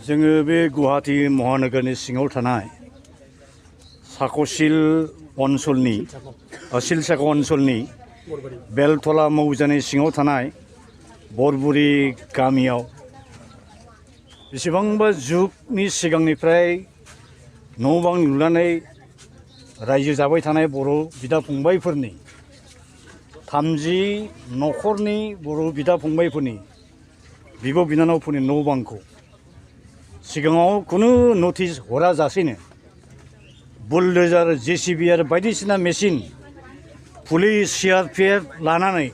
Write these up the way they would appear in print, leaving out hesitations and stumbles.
जोङो बे गुवाहाटी महानगरनि सिङाव थानाय साख'सिल ओनसोलनि सिलसाखा ओनसोलनि बेलतला मौजानि सिङाव थानाय बरबुरि गामियाव बेसेबांबा जुगनि सिगांनिफ्राय न' बां लुनानै रायजो जाबाय थानाय बर' बिदा फंबायफोरनि 30 न'खरनि बर' बिदा फंबायफोरनि बिब' बिनानावफोरनि न' बांखौ सिगाङाव खुनु नटिस हरा जासेनो बुलडोजार जेसिबि आरो बायदिसिना मेसिन पुलिस CRPF लानानै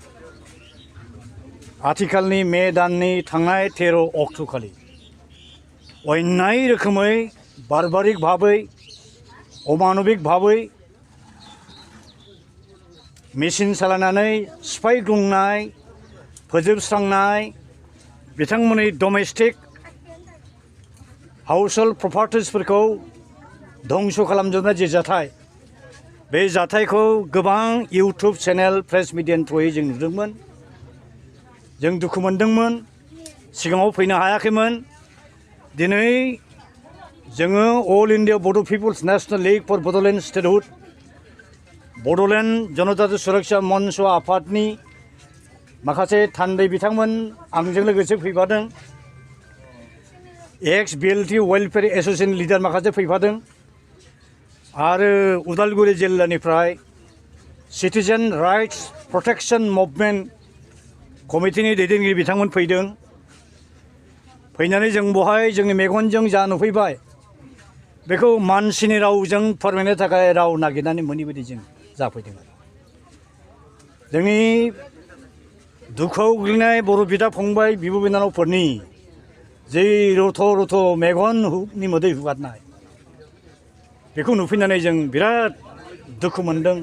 आथिखालनि मे दाननि थांनाय 13 अक्ट'खालि अन्याय रोखोमै बारबारिक भाबै अमानबिक भाबै मेसिन सालायनानै सिफाय ग्लुंनाय फोजोबस्रांनाय बिथांमोननि डमेस्टिक हाउसहोल्ड प्रपार्टिसफोरखौ धंस खालामजोबनाय जे जाथाय बे जाथायखौ गोबां इउटुब चेनेल प्रेस मिडियानि थ्रुयै जों नुदोंमोन जों दुखु मोनदोंमोन सिगाङाव फैनो हायाखैमोन दिनै जोङो all India Bodo' people's national league for Bodoland statehood Bodoland Janajati Suraksha Manch आफादनि माखासे थान्दै बिथांमोन आंजों लोगोसे फैफादों ex BLT welfare association leader माखासे फैफादों आरो उदालगुरि जिल्लानिफ्राय सिटिजेन राइट्स प्रटेक्शन मुभमेन्ट कमिटिनि दैदेनगिरि बिथांमोन फैदों फैनानै जों बहाय जोंनि मेगनजों जा नुफैबाय बेखौ मानसिनि रावजों फोरमायनो थाखाय राव नागिरनानै मोनैबायदि जों जाफैदों जोंनि दुखुआव गोग्लैनाय बर' बिदा फंबाय बिब' बिनानावफोरनि जे रथ' रथ' मेगननि मोदै हुगारनाय बेखौ नुफैनानै जों बिराद दुखु मोनदों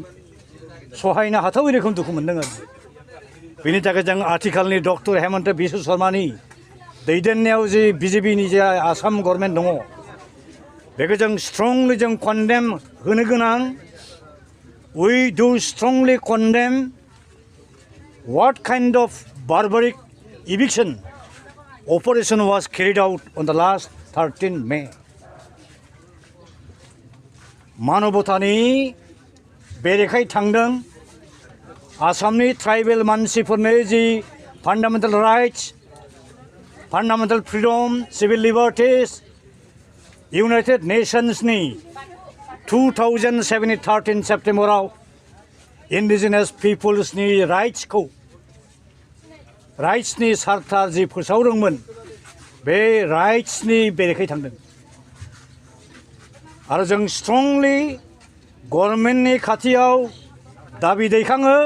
सहायनो हाथावै रोखोम दुखु मोनदों आरो बेनि थाखाय जों आथिखालनि डक्टर हेमन्त बिश्व शर्मानि दैदेननायाव जे BJPनि जे आसाम गभर्नमेन्ट दङ बेखौ जों स्ट्रंलि जों कन्डेम होनो गोनां we do strongly condemn what kind of barbaric eviction operation was carried out on the last 13 May. मानबतानि बेरेखायै थांदों आसामनि ट्राइबेल मानसिफोरनो जि fundamental rights fundamental freedom civil liberties United नेशन्सनि 2007 13 सेप्टेम्बराव इन्डिजिनास पिपुल्सनि राइट्सनि चार्टार जि फोसावदोंमोन बे राइट्सनि बेरेखायै थांदों आरो जों स्ट्रंलि गभर्नमेन्टनि खाथियाव दाबि दैखाङो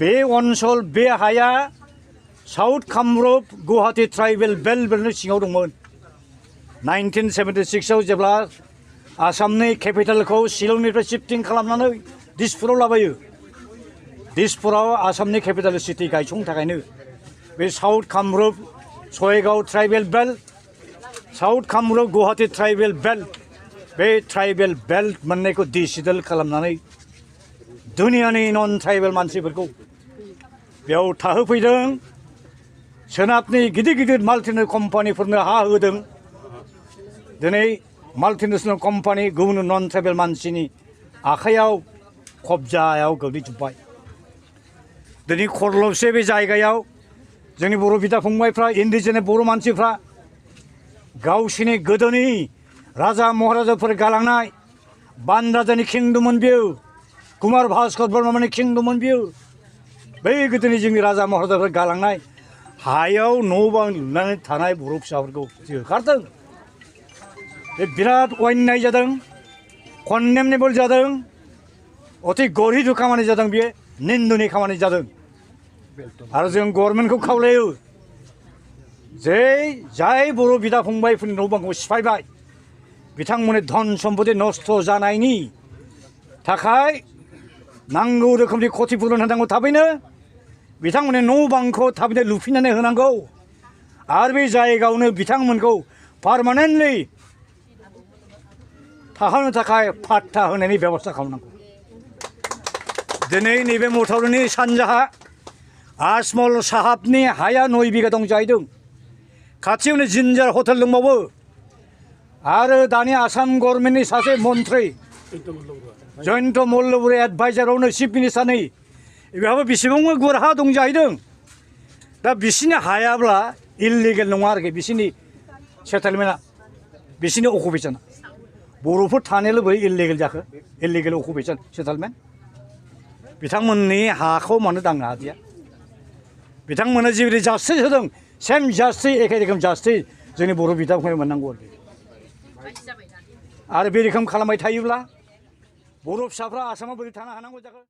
बे ओनसोल बे हाया साउथ कामरुप गुवाहाटी ट्राइबेल बेल्टनि सिङाव दंमोन 1976आव जेब्ला आसामनि केपिटेलखौ शिलंनिफ्राय शिफ्टिं खालामनानै दिसपुराव लाबोयो दिसपुराव आसामनि केपिटेल सिटि गायसंनो थाखायनो बे south Kamrup Chaygaon tribal belt south Kamrup Guwahati tribal belt बे ट्राइबेल बेल्ट मोननायखौ डिसेडल खालामनानै दुनियानि नन ट्राइबेल मानसिफोरखौ बेयाव थाहोफैदों सोनाबनि गिदिर गिदिर माल्टिनेशनेल कम्पानिफोरनो हा होदों दिनै माल्टिनेशनेल कम्पानि गुबुन नन ट्राइबेल मानसिनि आखायाव कब्जायाव गोग्लैजोब्बाय दिनै खरलबसे बे जायगायाव जोंनि बर' बिदा फंबायफ्रा इन्डिजिनास बर' मानसिफ्रा गावसिनि गोदोनि राजा महाराजाफोर गालांनाय बान राजानि किंदममोन बियो कुमार भास्कर बर्मानि किंदममोन बियो बै गोदोनि जोंनि राजा महाराजाफोर गालांनाय हायाव न' बां लुनानै थानाय बर' फिसाफोरखौ होखारदों बे बिराद अन्याय जादों कन्डेमनेबल जादों अति गरिब खामानि जादों बियो निन्दुनि खामानि जादों आरो जों गभर्नमेन्टखौ खावलायो जे जाय बर' बिदा फंबायफोरनि न' बांखौ सिफायबाय बिथांमोननि धन सम्पति नस्थ जानायनि थाखाय नांगौ रोखोमनि क्षतिपुरन होनांगौ थाबैनो बिथांमोननि न' बांखौ थाबैनो लुफिननानै होनांगौ आरो बे जायगायावनो बिथांमोनखौ पार्मानेन्टलि थाहोनो थाखाय फाट्टा होनायनि बेबस्था खालामनांगौ दिनै नैबे मथावरिनि सानजाहा आजमल साहाबनि हाया 9 बिघा दं जाहैदों खाथियावनो जिन्जार हटेल दंबावो आरो दानि आसाम गभर्नमेन्टनि सासे मन्थ्रि जयन्त मल्लबरी एडभाइजारावनो चिफ मिनिस्टारनि बेहाबो बेसेबांबा गुवार हा दं जाहैदों दा बिसिनि हायाब्ला इललिगेल नङा आरोखि बिसिनि सेटेलमेन्टआ बिसिनि अकुपेशना बर'फोर थानायाल' बोरै इललिगेल जाखो इललिगेल अकुपेशन सेटेलमेन्ट बिथांमोननि हाखौ मानो दांनो हादिया बिथांमोना जिबायदि जास्टिस होदों सेम जास्टिस एखे रोखोम जास्टिस जोंनि बर' बिदा फंबाय मोननांगौ आरो बे रोखोम खालामबाय थायोब्ला बर' फिसाफ्रा आसामाव बोरै थानो हानांगौ जाखो।